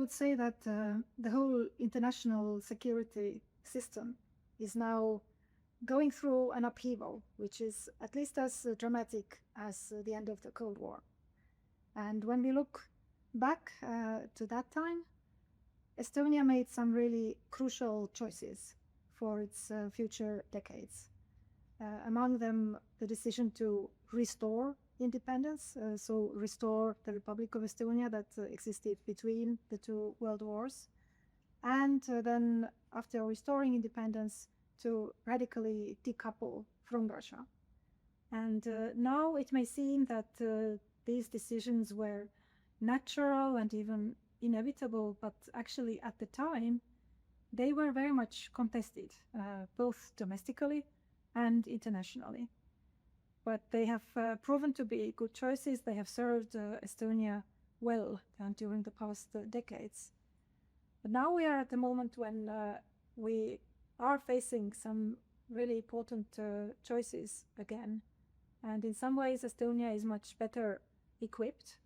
would say that the whole international security system is now going through an upheaval, which is at least as dramatic as the end of the Cold War. And when we look back to that time, Estonia made some really crucial choices for its future decades. Among them, the decision to restore independence, so restore the Republic of Estonia that existed between the two world wars, and then after restoring independence, to radically decouple from Russia. And now it may seem that these decisions were natural and even inevitable, but actually at the time, they were very much contested, both domestically and internationally. But they have proven to be good choices. They have served Estonia well during the past decades. But now we are at the moment when we are facing some really important choices again. And in some ways, Estonia is much better equipped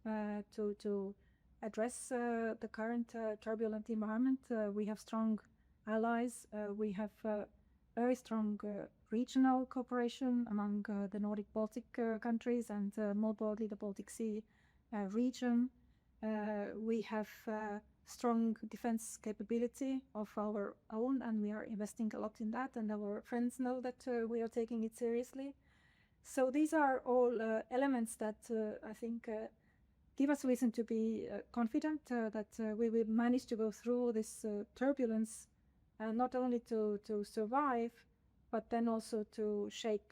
to address the current turbulent environment. We have strong allies. We have very strong regional cooperation among the Nordic Baltic countries and more broadly the Baltic Sea region. We have strong defense capability of our own, and we are investing a lot in that, and our friends know that we are taking it seriously. So these are all elements that I think give us reason to be confident that we will manage to go through this turbulence, not only to survive, but then also to shape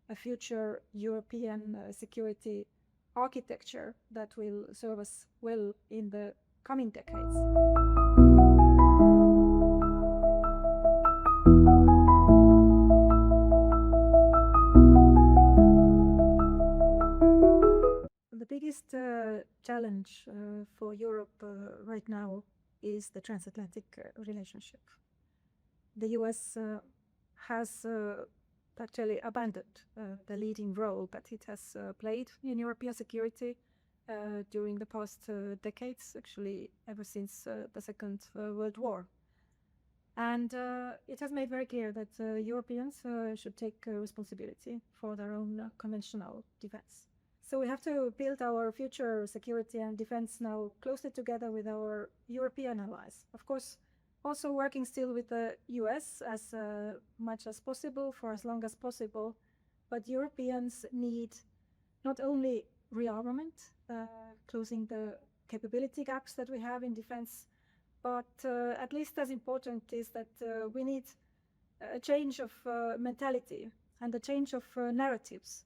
a future European security architecture that will serve us well in the coming decades. The biggest challenge for Europe right now is the transatlantic relationship. The US has actually abandoned the leading role that it has played in European security during the past decades, actually ever since the Second World War. And it has made very clear that Europeans should take responsibility for their own conventional defense. So we have to build our future security and defense now closely together with our European allies. Of course, also working still with the US as much as possible for as long as possible, but Europeans need not only rearmament, closing the capability gaps that we have in defense, but at least as important is that we need a change of mentality and a change of narratives.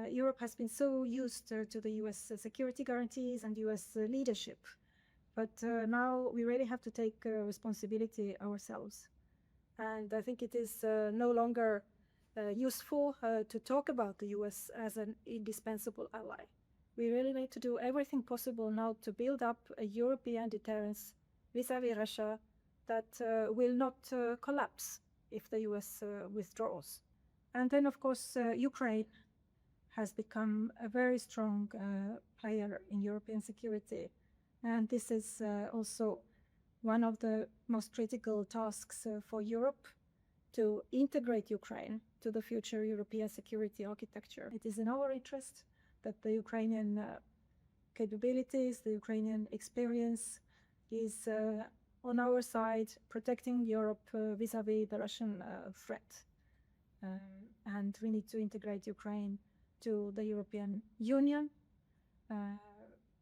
Europe has been so used to the US security guarantees and US leadership, but now we really have to take responsibility ourselves. And I think it is no longer useful to talk about the US as an indispensable ally. We really need to do everything possible now to build up a European deterrence vis-à-vis Russia that will not collapse if the US withdraws. And then, of course, Ukraine has become a very strong player in European security. And this is also one of the most critical tasks for Europe, to integrate Ukraine to the future European security architecture. It is in our interest that the Ukrainian capabilities, the Ukrainian experience is on our side, protecting Europe vis-à-vis the Russian threat. And we need to integrate Ukraine to the European Union.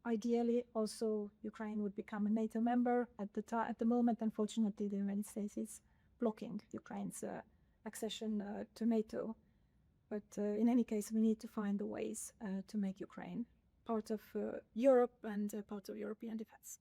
Ideally, also, Ukraine would become a NATO member. At the moment, unfortunately, the United States is blocking Ukraine's accession to NATO. But in any case, we need to find the ways to make Ukraine part of Europe and part of European defense.